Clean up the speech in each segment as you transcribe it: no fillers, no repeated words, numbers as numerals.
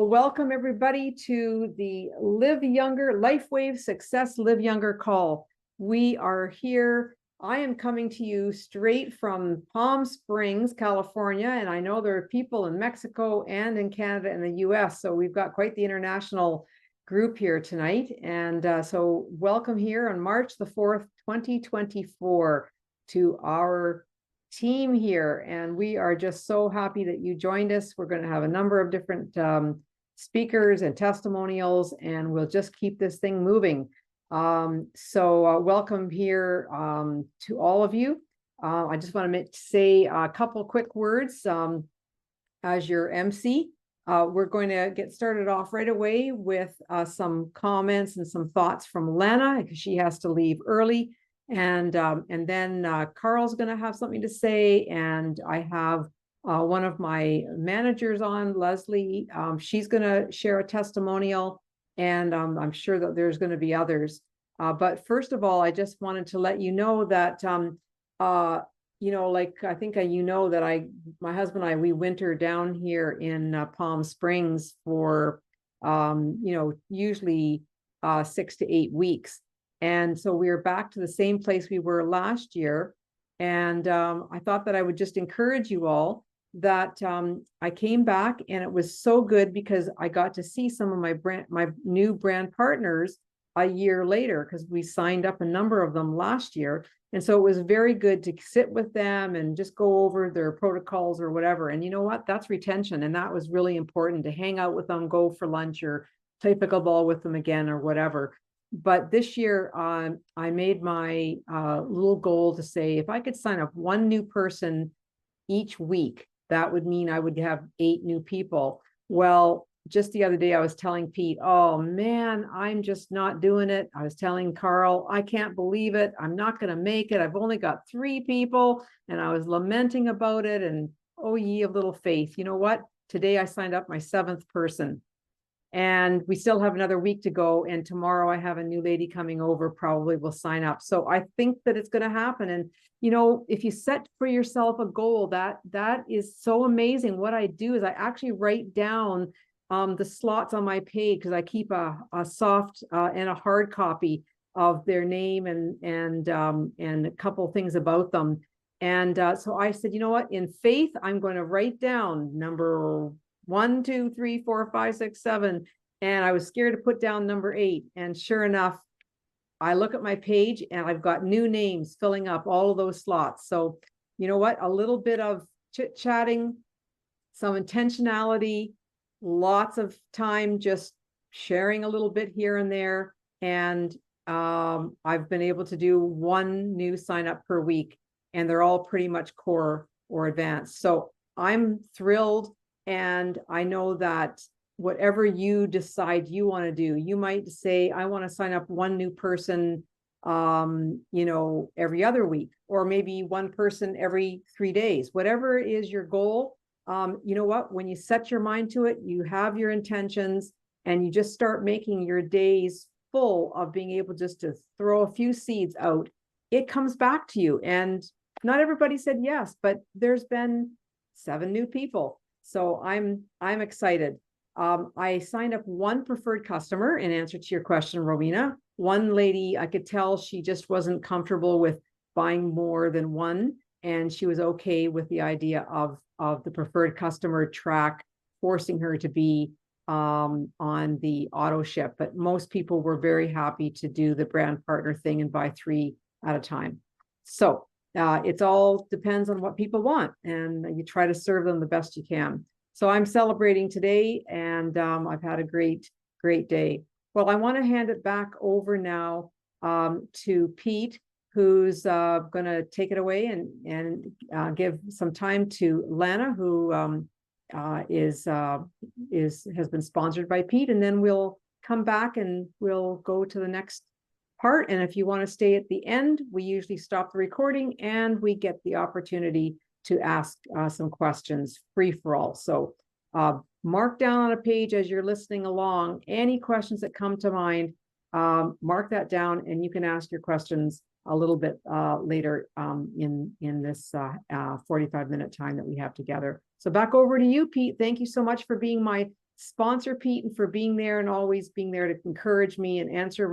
Welcome everybody to the LiveYounger Lifewave Success Live Younger call. We are here. I am coming to you straight from Palm Springs, California, and I know there are people in Mexico and in Canada and the US, so we've got quite the international group here tonight. And so welcome here on March the 4th, 2024 to our team here, and we are just so happy that you joined us. We're going to have a number of different speakers and testimonials, and we'll just keep this thing moving. So welcome here to all of you. I just want to say a couple quick words as your MC. We're going to get started off right away with some comments and some thoughts from Lana, because she has to leave early. And then Karl's going to have something to say, and I have one of my managers on, Leslie. She's going to share a testimonial, and I'm sure that there's going to be others. But first of all, I just wanted to let you know that, like I think you know that my husband and I, we winter down here in Palm Springs for, usually 6 to 8 weeks. And so we're back to the same place we were last year. And I thought that I would just encourage you all that I came back, and it was so good because I got to see some of my new brand partners a year later, because we signed up a number of them last year. And so it was very good to sit with them and just go over their protocols or whatever. And you know what? That's retention. And that was really important, to hang out with them, go for lunch, or play pickleball with them again, or whatever. But this year, I made my little goal to say, if I could sign up one new person each week, that would mean I would have 8 new people. Well, just the other day, I was telling Pete, oh man, I'm just not doing it. I was telling Karl, I can't believe it. I'm not going to make it. I've only got 3 people. And I was lamenting about it. And oh, ye of little faith. You know what? Today, I signed up my 7th person. And we still have another week to go. And tomorrow I have a new lady coming over, probably will sign up. So I think that it's going to happen. And, if you set for yourself a goal, that is so amazing. What I do is I actually write down the slots on my page, because I keep a soft and a hard copy of their name and a couple things about them. And so I said, you know what, in faith, I'm going to write down number 1, 2, 3, 4, 5, 6, 7. And I was scared to put down number 8. And sure enough, I look at my page and I've got new names filling up all of those slots. So you know what? A little bit of chit-chatting, some intentionality, lots of time just sharing a little bit here and there. And I've been able to do 1 new sign up per week, and they're all pretty much core or advanced. So I'm thrilled. And I know that whatever you decide you want to do, you might say, I want to sign up 1 new person, every other week, or maybe 1 person every 3 days, whatever is your goal. You know what, when you set your mind to it, you have your intentions, and you just start making your days full of being able just to throw a few seeds out, it comes back to you. And not everybody said yes, but there's been 7 new people. So I'm excited. I signed up 1 preferred customer in answer to your question, Rowena. 1 lady, I could tell she just wasn't comfortable with buying more than 1. And she was okay with the idea of the preferred customer track forcing her to be on the auto ship. But most people were very happy to do the brand partner thing and buy 3 at a time. So it's all depends on what people want, and you try to serve them the best you can. So I'm celebrating today, and I've had a great day. Well, I want to hand it back over now to Pete, who's going to take it away and give some time to Lana, who has been sponsored by Pete, and then we'll come back and we'll go to the next part. And if you want to stay at the end, we usually stop the recording and we get the opportunity to ask some questions, free for all. So mark down on a page as you're listening along any questions that come to mind. Mark that down, and you can ask your questions a little bit later in this 45-minute time that we have together. So back over to you, Pete. Thank you so much for being my sponsor Pete and for being there and always being there to encourage me and answer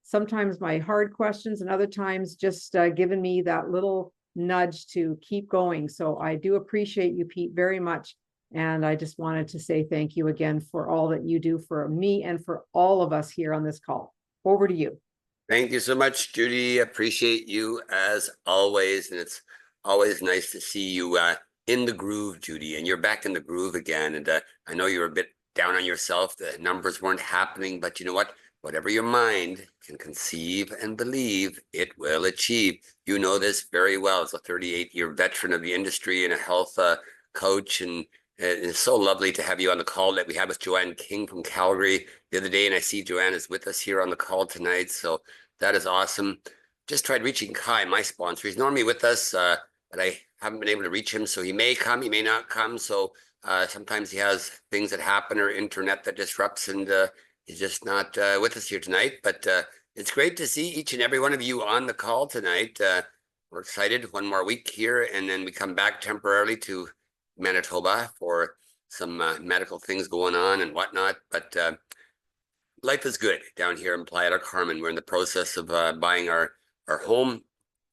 sometimes my hard questions, and other times just giving me that little nudge to keep going. So I do appreciate you, Pete, very much. And I just wanted to say thank you again for all that you do for me and for all of us here on this call. Over to you. Thank you so much, Judy. Appreciate you as always. And it's always nice to see you in the groove, Judy. And you're back in the groove again. And I know you're a bit down on yourself. The numbers weren't happening, but you know what? Whatever your mind can conceive and believe, it will achieve. You know this very well. As a 38-year veteran of the industry and a health coach, and it's so lovely to have you on the call that we had with Joanne King from Calgary the other day. And I see Joanne is with us here on the call tonight. So that is awesome. Just tried reaching Kai, my sponsor. He's normally with us, but I haven't been able to reach him. So he may come, he may not come. So sometimes he has things that happen or internet that disrupts, and he's just not with us here tonight. But it's great to see each and every one of you on the call tonight. We're excited. One more week here, and then we come back temporarily to Manitoba for some medical things going on and whatnot. But life is good down here in Playa del Carmen. We're in the process of buying our home,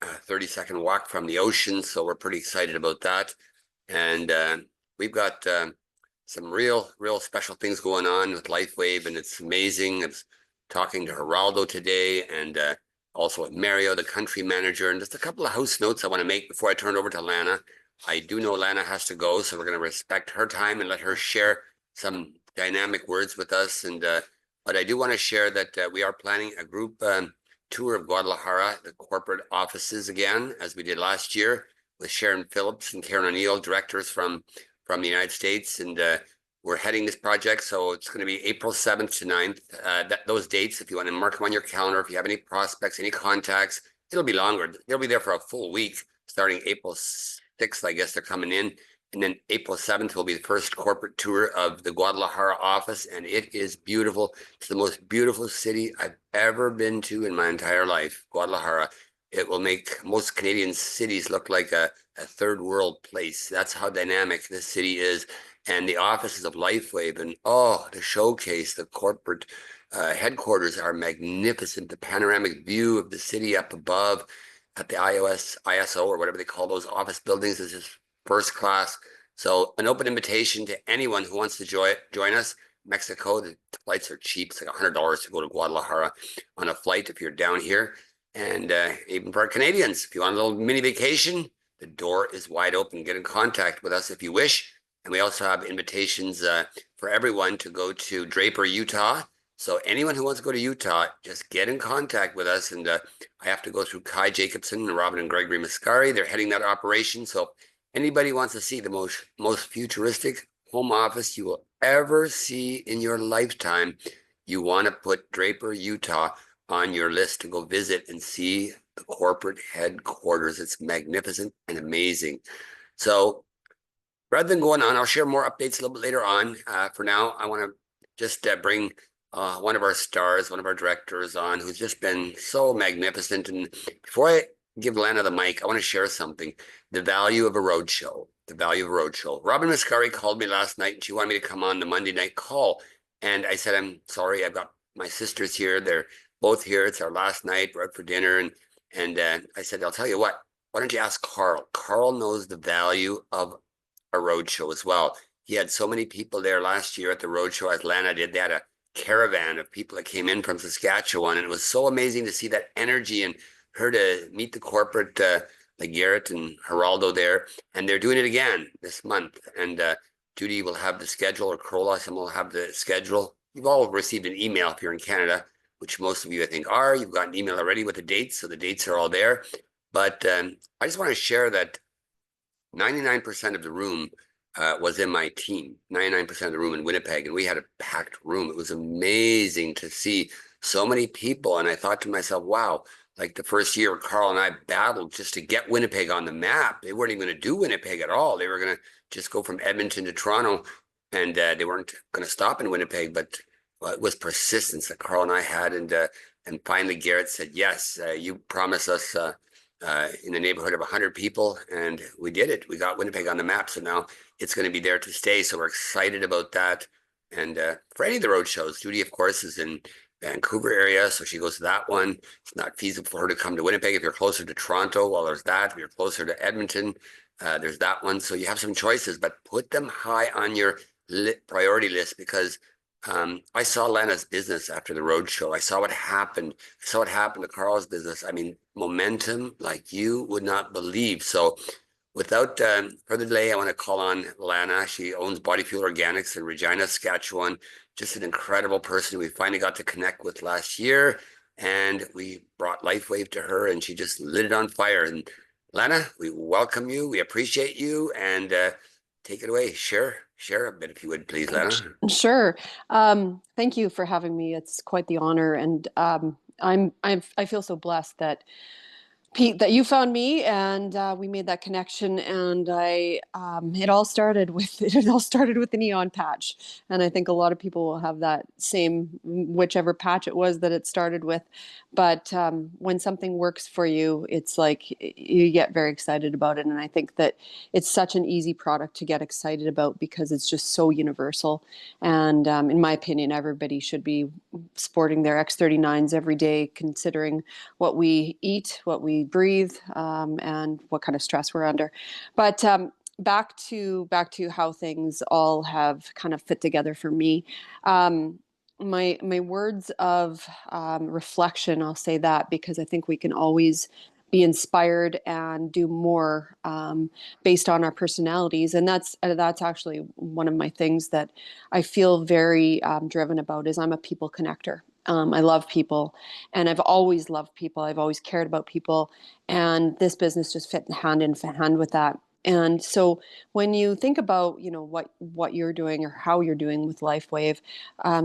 30-second walk from the ocean. So we're pretty excited about that. And we've got some real special things going on with Lifewave, and it's amazing. I was talking to Geraldo today, and also with Mario, the country manager, and just a couple of house notes I want to make before I turn it over to Lana. I do know Lana has to go, so we're going to respect her time and let her share some dynamic words with us. And but I do want to share that we are planning a group tour of Guadalajara, the corporate offices again, as we did last year, with Sharon Phillips and Karen O'Neill, directors from the United States. And we're heading this project, so it's going to be April 7th to 9th. Those dates, if you want to mark them on your calendar, if you have any prospects, any contacts, it'll be longer. They'll be there for a full week, starting April 6th, I guess they're coming in. And then April 7th will be the first corporate tour of the Guadalajara office, and it is beautiful. It's the most beautiful city I've ever been to in my entire life, Guadalajara. It will make most Canadian cities look like a third world place. That's how dynamic this city is. And the offices of Lifewave, and the showcase, the corporate headquarters are magnificent. The panoramic view of the city up above at the ISO or whatever they call those office buildings is just first class. So an open invitation to anyone who wants to join us. Mexico, the flights are cheap. It's like $100 to go to Guadalajara on a flight if you're down here. And even for our Canadians, if you want a little mini vacation, the door is wide open. Get in contact with us if you wish. And we also have invitations for everyone to go to Draper, Utah. So anyone who wants to go to Utah, just get in contact with us. And I have to go through Kai Jacobson and Robin and Gregory Mascari. They're heading that operation. So anybody wants to see the most futuristic home office you will ever see in your lifetime, you want to put Draper, Utah on your list to go visit and see the corporate headquarters. It's magnificent and amazing. So rather than going on, I'll share more updates a little bit later on. For now, I want to just bring one of our stars, one of our directors on, who's just been so magnificent. And before I give Lana the mic, I want to share something. The value of a roadshow. The value of a roadshow. Robin Mascari called me last night, and she wanted me to come on the Monday night call. And I said, I'm sorry, I've got my sisters here. They're both here. It's our last night. We're out for dinner. And I said, I'll tell you what, why don't you ask Karl? Karl knows the value of a roadshow as well. He had so many people there last year at the roadshow, as Lana did. They had a caravan of people that came in from Saskatchewan, and it was so amazing to see that energy and her to meet the corporate like Garrett and Geraldo there. And they're doing it again this month. And Judy will have the schedule, or Carola, someone will have the schedule. You've all received an email if you're in Canada, which most of you I think are. You've got an email already with the dates, so the dates are all there. But I just want to share that 99% of the room was in my team, 99% of the room in Winnipeg, and we had a packed room. It was amazing to see so many people. And I thought to myself, wow, like the first year, Karl and I battled just to get Winnipeg on the map. They weren't even going to do Winnipeg at all. They were going to just go from Edmonton to Toronto, and they weren't going to stop in Winnipeg. But it was persistence that Karl and I had. And finally, Garrett said, yes, you promised us in the neighborhood of 100 people, and we did it. We got Winnipeg on the map, so now it's going to be there to stay. So we're excited about that. And for any of the road shows, Judy, of course, is in Vancouver area, so she goes to that one. It's not feasible for her to come to Winnipeg. If you're closer to Toronto, well, there's that. If you're closer to Edmonton, there's that one. So you have some choices, but put them high on your priority list, because I saw Lana's business after the road show. I saw what happened. I saw what happened to Karl's business. I mean, momentum like you would not believe. So without further delay, I want to call on Lana. She owns Body Fuel Organics in Regina, Saskatchewan. Just an incredible person we finally got to connect with last year. And we brought Lifewave to her, and she just lit it on fire. And Lana, we welcome you. We appreciate you. And take it away. Share a bit, if you would, please, Lana. Sure. Thank you for having me. It's quite the honor. And I feel so blessed that Pete, that you found me, and we made that connection. And it all started with the neon patch. And I think a lot of people will have that same, whichever patch it was that it started with. But when something works for you, it's like you get very excited about it. And I think that it's such an easy product to get excited about because it's just so universal. And in my opinion, everybody should be sporting their X39s every day, considering what we eat, what we breathe, and what kind of stress we're under. But back to how things all have kind of fit together for me. My words of reflection, I'll say that, because I think we can always be inspired and do more based on our personalities, and that's actually one of my things that I feel very driven about. Is I'm a people connector. I love people, and I've always loved people. I've always cared about people, and this business just fit hand in hand with that. And so when you think about, what you're doing or how you're doing with Lifewave,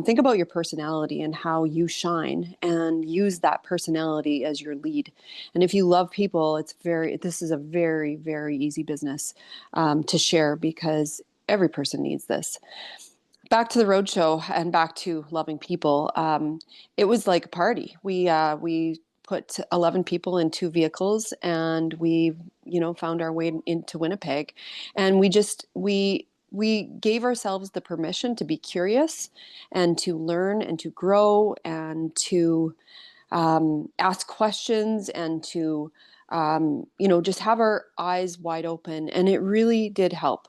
think about your personality and how you shine, and use that personality as your lead. And if you love people, this is a very, very easy business to share, because every person needs this. Back to the roadshow and back to loving people. It was like a party. We put 11 people in 2 vehicles, and we, found our way into Winnipeg, and we gave ourselves the permission to be curious and to learn and to grow and to ask questions and to just have our eyes wide open. And it really did help.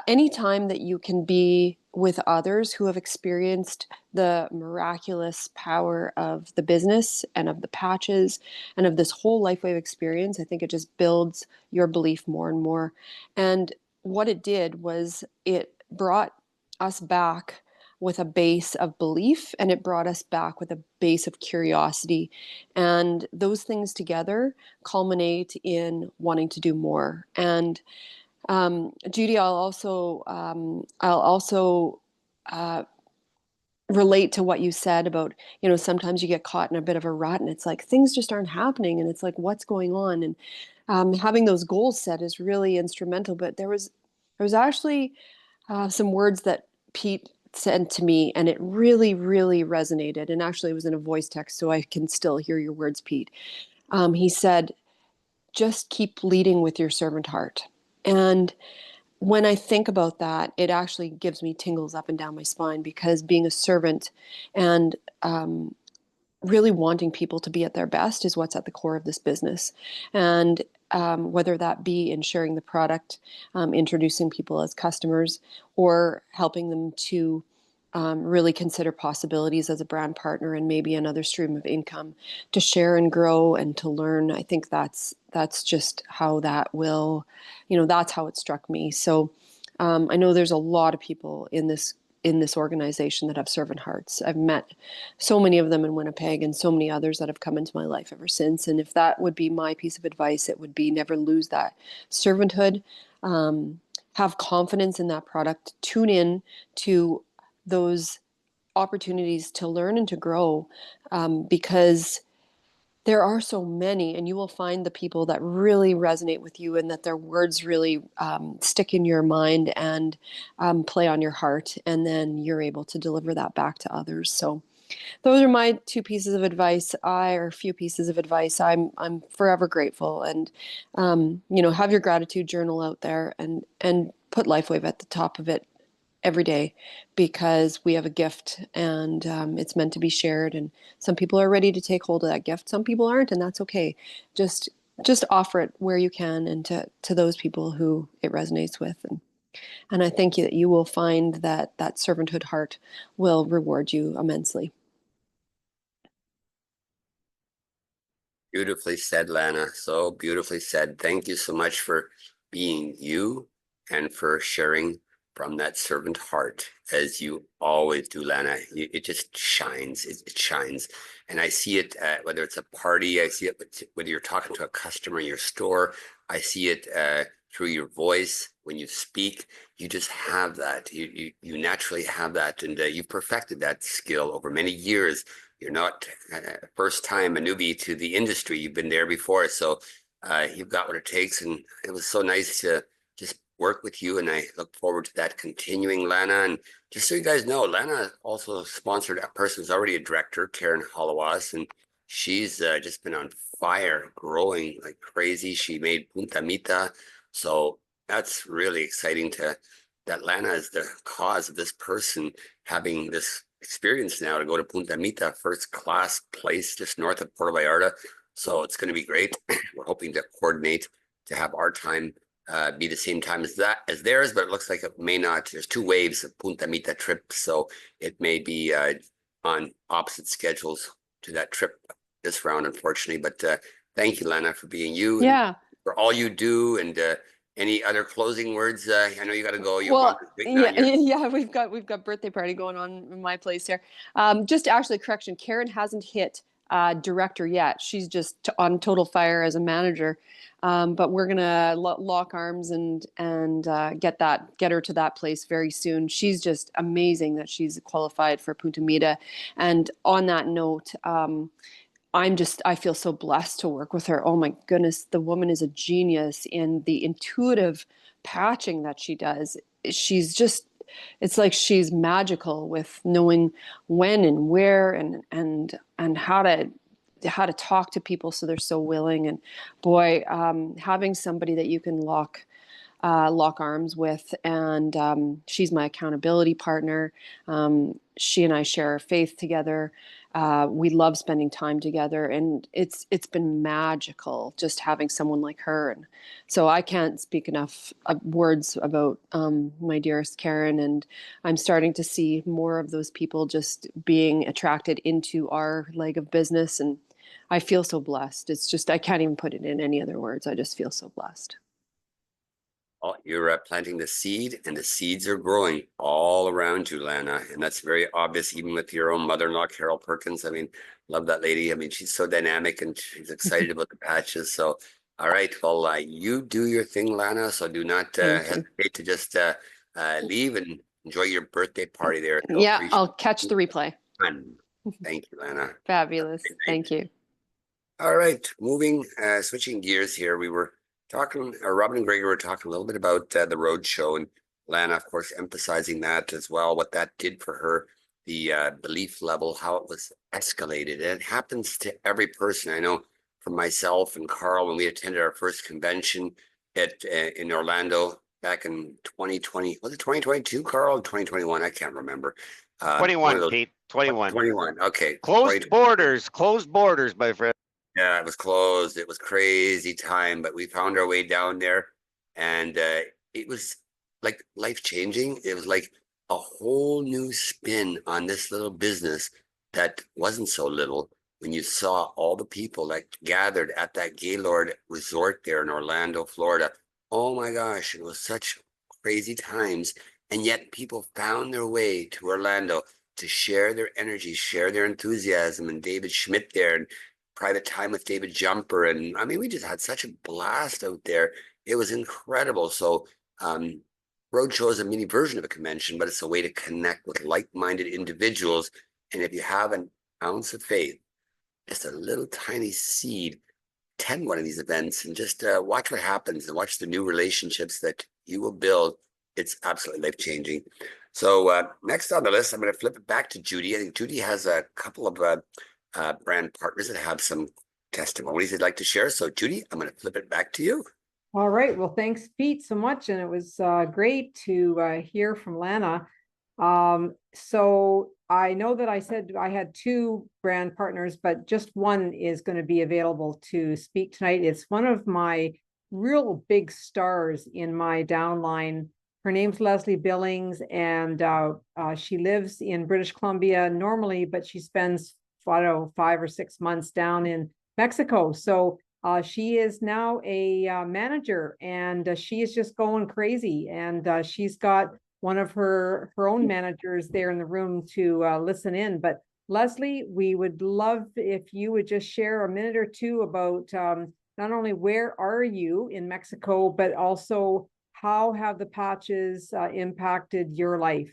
Anytime that you can be with others who have experienced the miraculous power of the business and of the patches and of this whole Lifewave experience, I think it just builds your belief more and more. And what it did was it brought us back with a base of belief, and it brought us back with a base of curiosity. And those things together culminate in wanting to do more. And Judy, I'll also relate to what you said about, sometimes you get caught in a bit of a rut, and it's like things just aren't happening, and it's like, what's going on? And having those goals set is really instrumental. But there was actually some words that Pete sent to me, and it really, really resonated. And actually, it was in a voice text, so I can still hear your words, Pete. He said, "Just keep leading with your servant heart." And when I think about that, it actually gives me tingles up and down my spine, because being a servant and really wanting people to be at their best is what's at the core of this business. And whether that be in sharing the product, introducing people as customers, or helping them to really consider possibilities as a brand partner and maybe another stream of income to share and grow and to learn. I think that's just how that will, that's how it struck me. So I know there's a lot of people in this organization that have servant hearts. I've met so many of them in Winnipeg, and so many others that have come into my life ever since. And if that would be my piece of advice, it would be never lose that servanthood. Have confidence in that product. Tune in to those opportunities to learn and to grow, because there are so many, and you will find the people that really resonate with you, and that their words really stick in your mind and play on your heart, and then you're able to deliver that back to others. So those are my 2 pieces of advice. Or a few pieces of advice. I'm forever grateful, and have your gratitude journal out there, and put Lifewave at the top of it every day, because we have a gift, and it's meant to be shared. And some people are ready to take hold of that gift. Some people aren't, and that's okay. Just offer it where you can, and to those people who it resonates with. And I thank you that you will find that servanthood heart will reward you immensely. Beautifully said, Lana. So beautifully said. Thank you so much for being you and for sharing from that servant heart, as you always do, Lana. It just shines. It shines. And I see it, whether it's a party, I see it whether you're talking to a customer in your store. I see it through your voice when you speak. You just have that. You naturally have that, and you've perfected that skill over many years. You're not first time a newbie to the industry. You've been there before, so you've got what it takes. And it was so nice to just work with you, and I look forward to that continuing, Lana. And just so you guys know, Lana also sponsored a person who's already a director, Karen Holowas, and she's just been on fire, growing like crazy. She made Punta Mita, so that's really exciting that Lana is the cause of this person having this experience now to go to Punta Mita, first class place just north of Puerto Vallarta. So it's going to be great. We're hoping to coordinate to have our time be the same time as theirs, but it looks like it may not. There's 2 waves of Punta Mita trips, so it may be on opposite schedules to that trip this round, unfortunately. But thank you, Lana, for being you. Yeah. And for all you do. And any other closing words? I know you got to go. Yeah, we've got birthday party going on in my place here. Just actually, correction, Karen hasn't hit director yet. She's just on total fire as a manager. But we're gonna lock arms and get her to that place very soon. She's just amazing that she's qualified for Punta Mita. And on that note, I feel so blessed to work with her. Oh my goodness, the woman is a genius in the intuitive patching that she does. It's like she's magical with knowing when and where and how to talk to people so they're so willing. And boy, having somebody that you can lock arms with, and she's my accountability partner. She and I share our faith together. We love spending time together, and it's been magical just having someone like her. And so I can't speak enough words about my dearest Karen, and I'm starting to see more of those people just being attracted into our leg of business, and I feel so blessed. It's just, I can't even put it in any other words. I just feel so blessed. Well, you're planting the seed, and the seeds are growing all around you, Lana. And that's very obvious, even with your own mother-in-law, Carol Perkins. I mean, love that lady. I mean, she's so dynamic, and she's excited about the patches. So, all right, well, you do your thing, Lana. So do not hesitate to just leave and enjoy your birthday party there. So yeah, I'll catch the replay. Thank you, Lana. Fabulous. Thank you. All right, switching gears here. We were talking, Robin and Gregor were talking a little bit about the road show, and Lana, of course, emphasizing that as well, what that did for her, the belief level, how it was escalated. And it happens to every person. I know for myself and Karl, when we attended our first convention in Orlando back in 2020, was it 2022, Karl? 2021, I can't remember. 21, Pete, 21. 21, okay. Closed borders, my friend. Yeah, it was closed. It was crazy time, but we found our way down there, and it was like life-changing. It was like a whole new spin on this little business that wasn't so little when you saw all the people that gathered at that Gaylord resort there in Orlando, Florida. Oh my gosh, it was such crazy times, and yet people found their way to Orlando to share their energy, share their enthusiasm, and David Schmidt there, and private time with David Jumper. And I mean, we just had such a blast out there. It was incredible. So Roadshow is a mini version of a convention, but it's a way to connect with like-minded individuals. And if you have an ounce of faith, just a little tiny seed, attend one of these events and just watch what happens and watch the new relationships that you will build. It's absolutely life-changing. So next on the list, I'm going to flip it back to Judy. I think Judy has a couple of brand partners that have some testimonies they'd like to share. So Judy, I'm going to flip it back to you. All right. Well, thanks, Pete, so much. And it was great to hear from Lana. So I know that I said I had 2 brand partners, but just one is going to be available to speak tonight. It's one of my real big stars in my downline. Her name's Leslie Billings, and she lives in British Columbia normally, but she spends, I don't know, 5 or 6 months down in Mexico. So she is now a manager, and she is just going crazy. And she's got one of her own managers there in the room to listen in. But Leslie, we would love if you would just share a minute or two about not only where are you in Mexico, but also how have the patches impacted your life?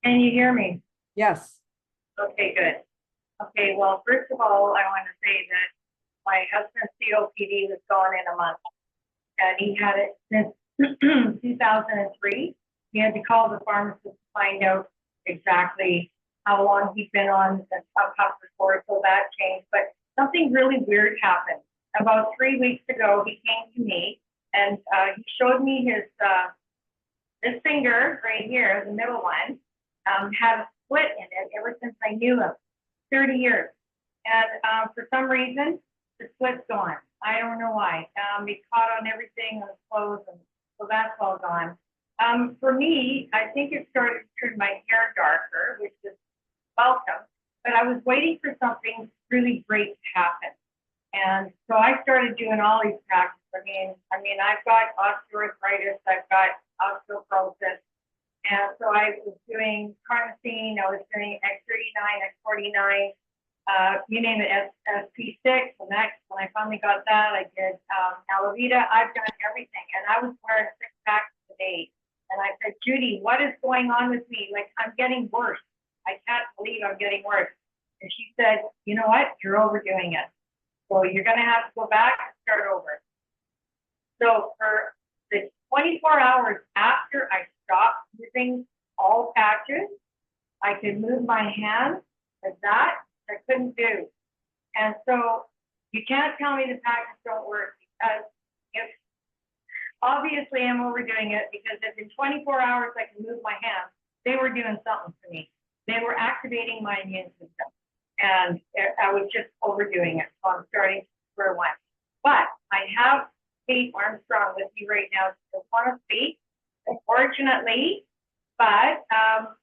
Can you hear me? Yes. Okay, good. Okay, well, first of all, I want to say that my husband's COPD was gone in a month, and he had it since 2003. He had to call the pharmacist to find out exactly how long he'd been on the puff before, so that changed. But something really weird happened. About 3 weeks ago, he came to me, and he showed me his this finger right here, the middle one, had a split in it ever since I knew him, 30 years. And for some reason, the split's gone. I don't know why. He caught on everything on his clothes, and so that's all gone. For me, I think it started to turn my hair darker, which is welcome, but I was waiting for something really great to happen. And so I started doing all these practices. I mean, I've got osteoarthritis, I've got osteoporosis. And so I was doing carnosine, I was doing X39, X49, you name it, SP6, and next, when I finally got that, I did Alavita. I've done everything, and I was wearing 6 packs today. And I said, Judy, what is going on with me? Like, I'm getting worse. I can't believe I'm getting worse. And she said, you know what? You're overdoing it. So you're going to have to go back and start over. So for the 24 hours after I stopped using all patches, I could move my hands, but that I couldn't do. And so you can't tell me the patches don't work, because if obviously I'm overdoing it, because if in 24 hours I can move my hands, they were doing something to me. They were activating my immune system, and I was just overdoing it. So I'm starting square one. But I have Kate Armstrong with me right now. She just want to speak, unfortunately, but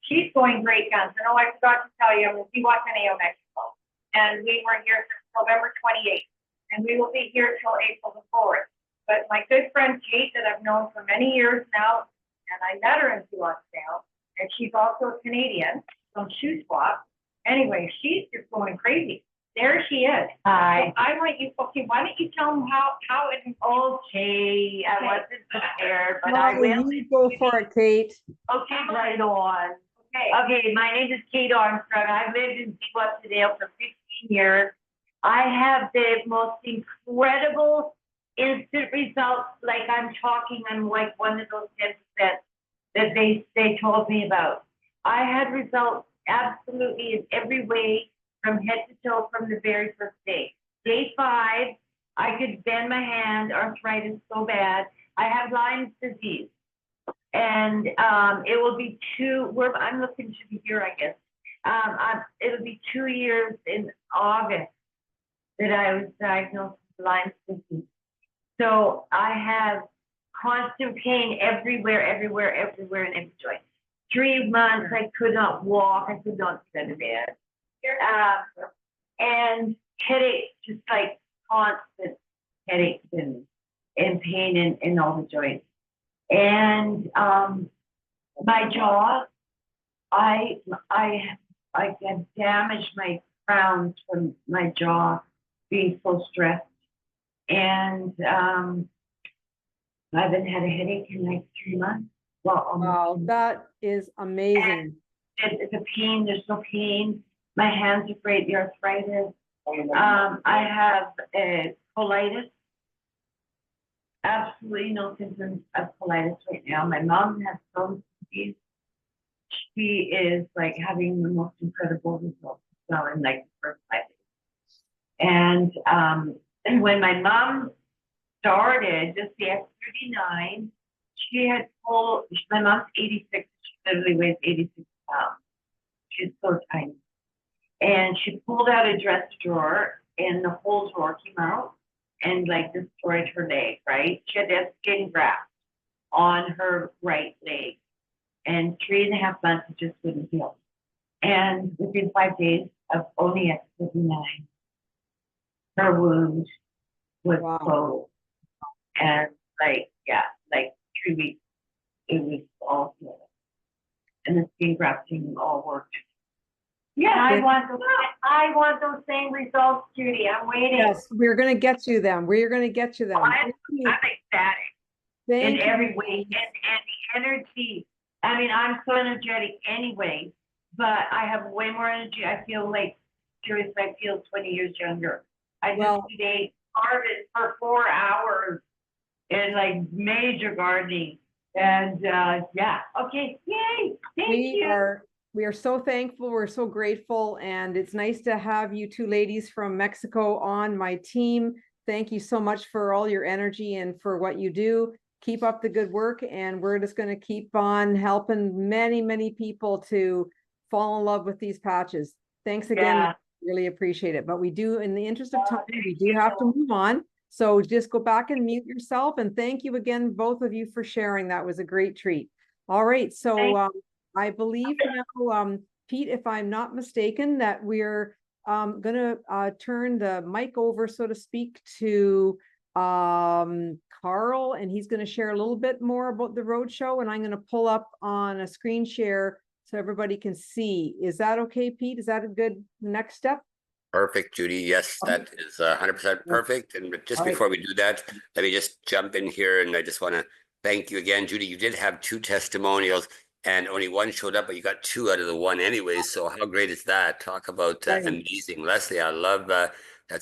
she's going great guns. I know I forgot to tell you, I'm in Tijuana, Mexico, and we were here since November 28th, and we will be here till April the 4th. But my good friend Kate, that I've known for many years now, and I met her in Scottsdale, and she's also a Canadian from Shoe Swap. Anyway, she's just going crazy. There she is. Hi. So I want you, okay, why don't you tell them how it... Okay, I wasn't prepared, but I will. You go for it, Kate. Okay, right on. Okay, my name is Kate Armstrong. I've lived in Scottsdale for 15 years. I have the most incredible instant results. Like I'm like one of those 10% that they told me about. I had results absolutely in every way, from head to toe, from the very first day. Day 5, I could bend my hand, arthritis so bad. I have Lyme's disease. And it will be I'm looking to be here, I guess. It'll be 2 years in August that I was diagnosed with Lyme's disease. So I have constant pain everywhere in every joint. 3 months I could not walk, I could not sit in bed. And headaches, just like constant headaches and pain in all the joints. And my jaw, I had damaged my crowns from my jaw being so stressed. And I haven't had a headache in like 3 months. Well, wow, that is amazing. It's a pain, there's no pain. My hands are great, the arthritis. I have colitis. Absolutely no symptoms of colitis right now. My mom has Crohn's disease. She is like having the most incredible results in like the first 5 days. And when my mom started just the X39, she had my mom's 86, she literally weighs 86 pounds. She's so tiny. And she pulled out a dress drawer, and the whole drawer came out and like destroyed her leg, right? She had to have skin graft on her right leg. And 3.5 months, it just wouldn't heal. And within 5 days of only exercising, her wound was closed. And like 3 weeks, it was all healed. And the skin grafting all worked. Yeah, I want those same results, Judy. I'm waiting. Yes, we're going to get you them. We're going to get you them. I'm ecstatic in every way. And the energy. I mean, I'm so energetic anyway, but I have way more energy. I feel like, seriously, I feel 20 years younger. I just today gardened for 4 hours in like major gardening. And yeah, okay, yay, thank you. We are so thankful. We're so grateful. And it's nice to have you two ladies from Mexico on my team. Thank you so much for all your energy and for what you do. Keep up the good work. And we're just going to keep on helping many, many people to fall in love with these patches. Thanks again. Yeah. Really appreciate it. But we do, in the interest of time, we do have to move on. So just go back and mute yourself. And thank you again, both of you, for sharing. That was a great treat. All right. So I believe now, Pete, if I'm not mistaken, that we're going to turn the mic over, so to speak, to Karl, and he's going to share a little bit more about the roadshow, and I'm going to pull up on a screen share so everybody can see. Is that okay, Pete? Is that a good next step? Perfect, Judy. Yes, that is 100% perfect. And just before we do that, let me just jump in here. And I just want to thank you again, Judy. You did have 2 testimonials and only 1 showed up, but you got 2 out of the 1 anyway. So how great is that? Talk about amazing. Leslie, I love that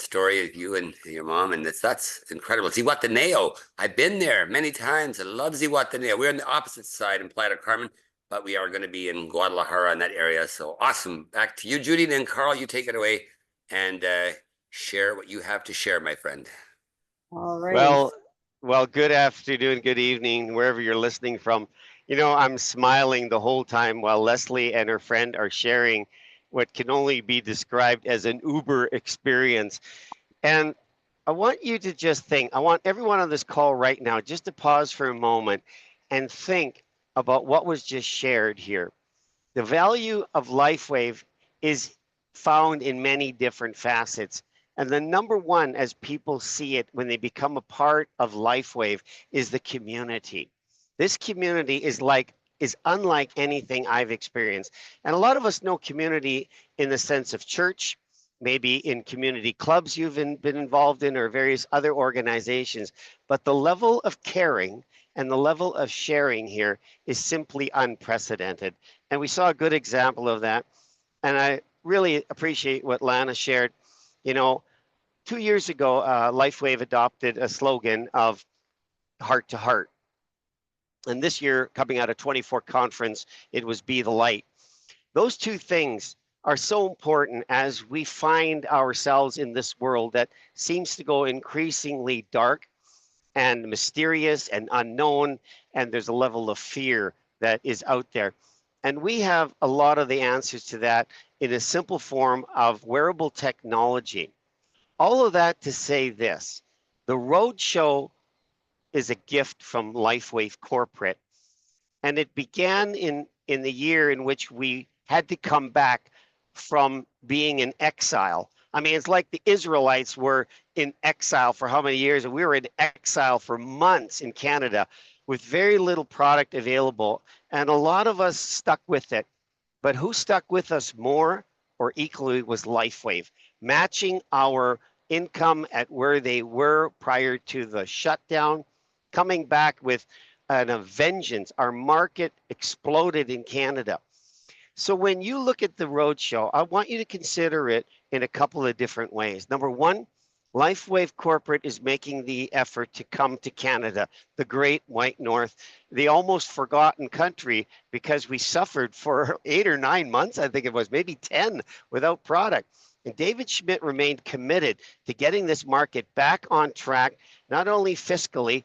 story of you and your mom. And that's incredible. Zihuatanejo. I've been there many times. I love Zihuatanejo. We're on the opposite side in Playa del Carmen, but we are going to be in Guadalajara in that area. So awesome. Back to you, Judy. And then Karl, you take it away and share what you have to share, my friend. All right. Well, good afternoon, good evening, wherever you're listening from. You know, I'm smiling the whole time while Leslie and her friend are sharing what can only be described as an Uber experience. And I want you to just think, I want everyone on this call right now just to pause for a moment and think about what was just shared here. The value of Lifewave is found in many different facets. And the number one, as people see it when they become a part of Lifewave, is the community. This community is unlike anything I've experienced. And a lot of us know community in the sense of church, maybe in community clubs you've been involved in, or various other organizations. But the level of caring and the level of sharing here is simply unprecedented. And we saw a good example of that. And I really appreciate what Lana shared. You know, 2 years ago, Lifewave adopted a slogan of heart to heart. And this year, coming out of 24 conference, it was Be the Light. Those 2 things are so important as we find ourselves in this world that seems to go increasingly dark and mysterious and unknown, and there's a level of fear that is out there. And we have a lot of the answers to that in a simple form of wearable technology. All of that to say this, the roadshow is a gift from Lifewave Corporate. And it began in the year in which we had to come back from being in exile. I mean, it's like the Israelites were in exile for how many years? And we were in exile for months in Canada with very little product available. And a lot of us stuck with it. But who stuck with us more or equally was Lifewave, matching our income at where they were prior to the shutdown, coming back with a vengeance. Our market exploded in Canada. So when you look at the roadshow, I want you to consider it in a couple of different ways. Number one, Lifewave Corporate is making the effort to come to Canada, the great white north, the almost forgotten country, because we suffered for 8 or 9 months, I think it was, maybe 10, without product. And David Schmidt remained committed to getting this market back on track, not only fiscally,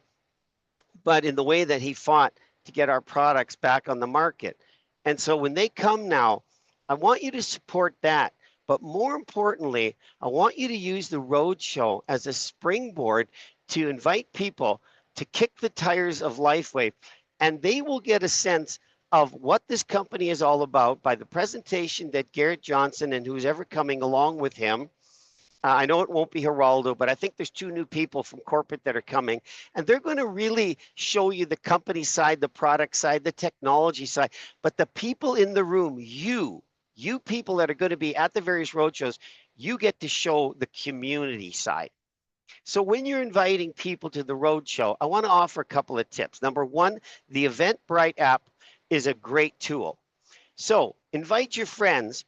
but in the way that he fought to get our products back on the market. And so when they come now, I want you to support that. But more importantly, I want you to use the roadshow as a springboard to invite people to kick the tires of Lifewave, and they will get a sense of what this company is all about by the presentation that Garrett Johnson and who's ever coming along with him. I know it won't be Geraldo, but I think there's 2 new people from corporate that are coming, and they're going to really show you the company side, the product side, the technology side. But the people in the room, you people that are going to be at the various roadshows, you get to show the community side. So when you're inviting people to the roadshow, I want to offer a couple of tips. Number 1, the Eventbrite app is a great tool. So invite your friends,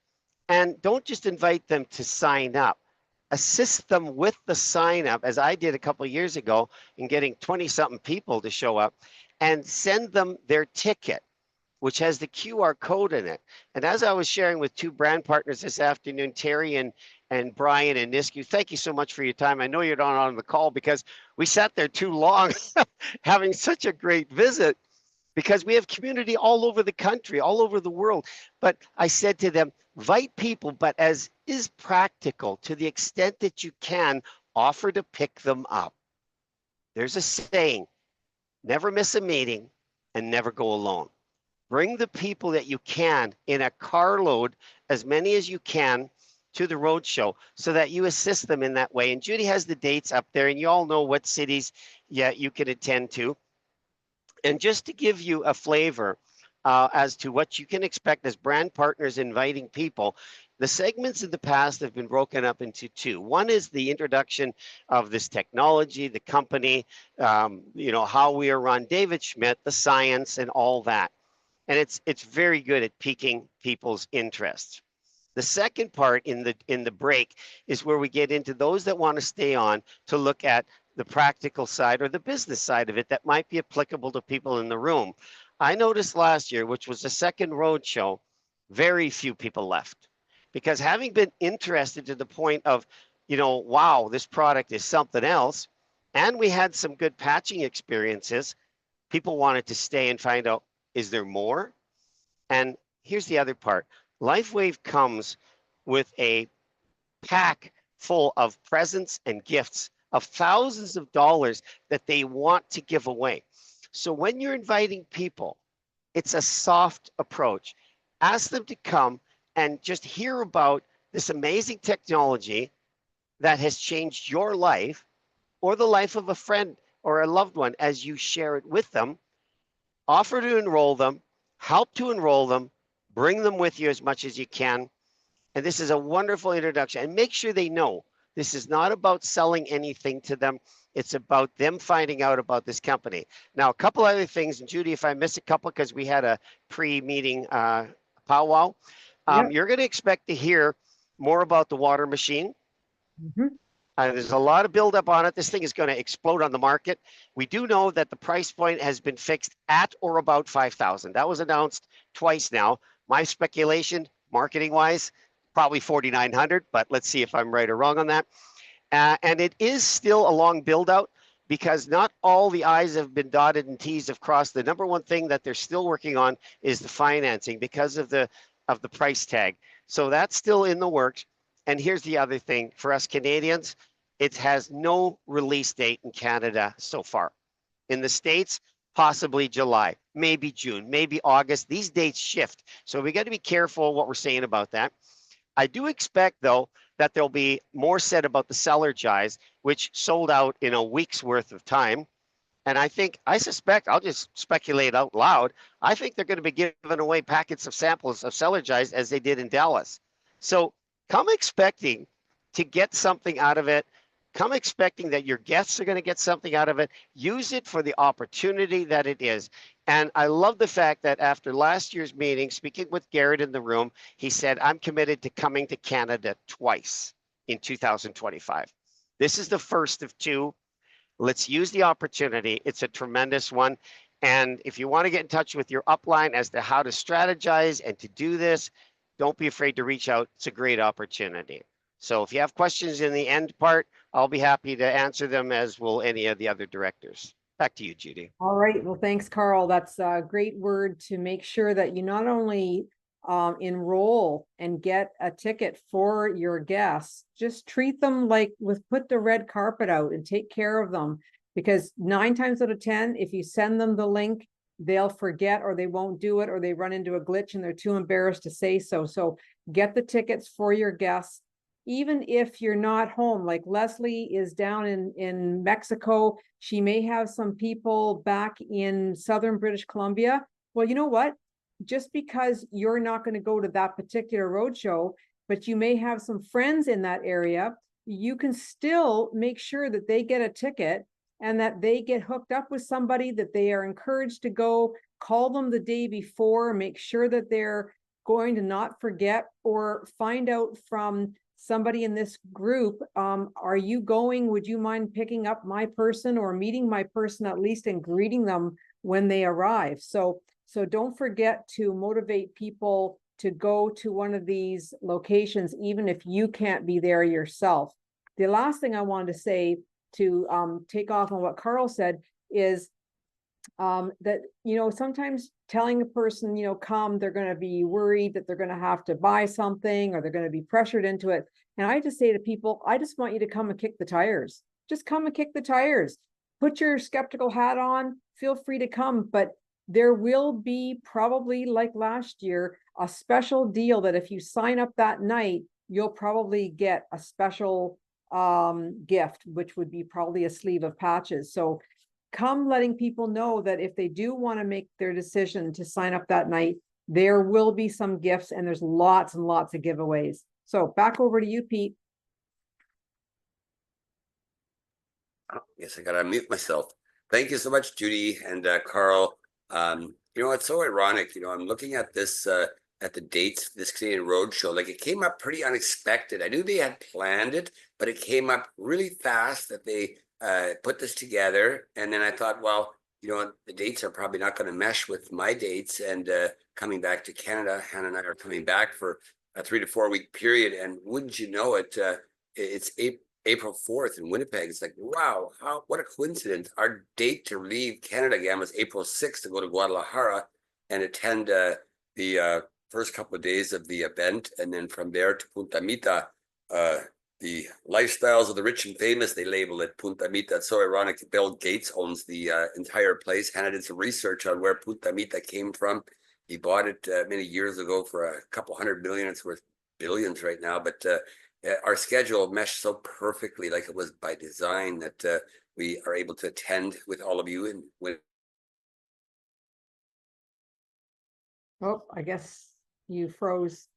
and don't just invite them to sign up. Assist them with the sign up, as I did a couple of years ago in getting 20-something people to show up, and send them their ticket, which has the QR code in it. And as I was sharing with 2 brand partners this afternoon, Terry and Brian and Nisku, thank you so much for your time. I know you're not on the call because we sat there too long having such a great visit, because we have community all over the country, all over the world. But I said to them, invite people, but as is practical, to the extent that you can, offer to pick them up. There's a saying, never miss a meeting and never go alone. Bring the people that you can in a carload, as many as you can, to the roadshow so that you assist them in that way. And Judy has the dates up there, and you all know what cities you can attend to. And just to give you a flavor as to what you can expect as brand partners inviting people, the segments in the past have been broken up into 2. One is the introduction of this technology, the company, how we are run, David Schmidt, the science, and all that. And it's very good at piquing people's interests. The second part in the break is where we get into those that want to stay on to look at the practical side or the business side of it that might be applicable to people in the room. I noticed last year, which was the second roadshow, very few people left, because having been interested to the point of, wow, this product is something else, and we had some good patching experiences, people wanted to stay and find out, is there more? And here's the other part. Lifewave comes with a pack full of presents and gifts of thousands of dollars that they want to give away. So when you're inviting people, it's a soft approach. Ask them to come and just hear about this amazing technology that has changed your life or the life of a friend or a loved one as you share it with them. Offer to enroll them, help to enroll them, bring them with you as much as you can. And this is a wonderful introduction. And make sure they know this is not about selling anything to them. It's about them finding out about this company. Now, a couple other things, and Judy, if I miss a couple, because we had a pre-meeting powwow, you're going to expect to hear more about the water machine. There's a lot of buildup on it. This thing is going to explode on the market. We do know that the price point has been fixed at or about $5,000. That was announced twice now. My speculation, marketing-wise, probably $4,900, but let's see if I'm right or wrong on that. And it is still a long build-out because not all the I's have been dotted and T's have crossed. The number one thing that they're still working on is the financing because of the price tag. So that's still in the works. And here's the other thing for us Canadians, it has no release date in Canada so far. In the States, possibly July, maybe June, maybe August. These dates shift. So we got to be careful what we're saying about that. I do expect, though, that there'll be more said about the Cellergize, which sold out in a week's worth of time. And I suspect, I'll just speculate out loud, I think they're going to be giving away packets of samples of Cellergize as they did in Dallas. So come expecting to get something out of it. Come expecting that your guests are going to get something out of it. Use it for the opportunity that it is. And I love the fact that after last year's meeting, speaking with Garrett in the room, he said, I'm committed to coming to Canada twice in 2025. This is the first of 2. Let's use the opportunity. It's a tremendous one. And if you want to get in touch with your upline as to how to strategize and to do this, don't be afraid to reach out. It's a great opportunity. So if you have questions in the end part, I'll be happy to answer them, as will any of the other directors. Back to you, Judy. All right. Well, thanks, Karl. That's a great word to make sure that you not only enroll and get a ticket for your guests, just treat them like put the red carpet out and take care of them, because 9 times out of 10, if you send them the link, they'll forget, or they won't do it, or they run into a glitch and they're too embarrassed to say so. So get the tickets for your guests. Even if you're not home, like Leslie is down in Mexico, she may have some people back in southern British Columbia. Well, you know what? Just because you're not going to go to that particular roadshow, but you may have some friends in that area, you can still make sure that they get a ticket and that they get hooked up with somebody, that they are encouraged to go. Call them the day before, make sure that they're going to not forget, or find out from somebody in this group, are you going? Would you mind picking up my person or meeting my person at least and greeting them when they arrive? So don't forget to motivate people to go to one of these locations, even if you can't be there yourself. The last thing I wanted to say, to take off on what Karl said, is that, sometimes telling a person, come, they're going to be worried that they're going to have to buy something, or they're going to be pressured into it. And I just say to people, I just want you to come and kick the tires. Just come and kick the tires. Put your skeptical hat on. Feel free to come. But there will be, probably like last year, a special deal that if you sign up that night, you'll probably get a special gift, which would be probably a sleeve of patches. So come, letting people know that if they do want to make their decision to sign up that night, there will be some gifts, and there's lots and lots of giveaways. So back over to you, Pete. Oh, yes, I gotta mute myself. Thank you so much, Judy and Karl. It's so ironic. I'm looking at this at the dates, this Canadian Roadshow. Like, it came up pretty unexpected. I knew they had planned it, but it came up really fast that they put this together. And then I thought, well, the dates are probably not going to mesh with my dates. And coming back to Canada, Hanna and I are coming back for a 3 to 4 week period. And wouldn't you know it, it's April 4th in Winnipeg. It's like, wow, what a coincidence. Our date to leave Canada again was April 6th to go to Guadalajara and attend the first couple of days of the event. And then from there to Punta Mita, the lifestyles of the rich and famous, they label it Punta Mita. It's so ironic. Bill Gates owns the entire place. Hanna did some research on where Punta Mita came from. He bought it many years ago for a couple $100 million. It's worth billions right now. But our schedule meshed so perfectly, like it was by design, that we are able to attend with all of you. And Oh, I guess you froze.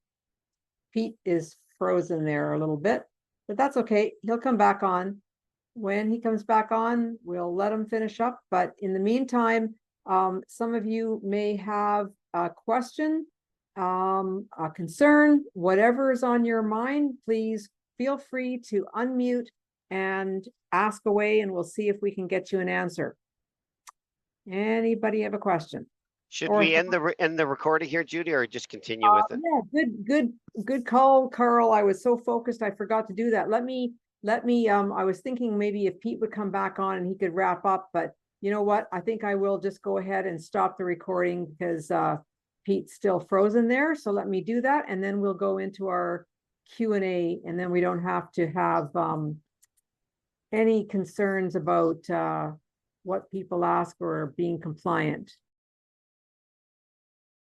Pete is frozen there a little bit, but that's okay. He'll come back on. When he comes back on, we'll let him finish up. But in the meantime, some of you may have a question, a concern, whatever is on your mind. Please feel free to unmute and ask away, and we'll see if we can get you an answer. Anybody have a question? Should we end the recording here, Judy, or just continue with it? Yeah, good call, Karl. I was so focused, I forgot to do that. Let me, I was thinking maybe if Pete would come back on and he could wrap up, but you know what? I think I will just go ahead and stop the recording because Pete's still frozen there. So let me do that, and then we'll go into our Q&A, and then we don't have to have any concerns about what people ask or being compliant.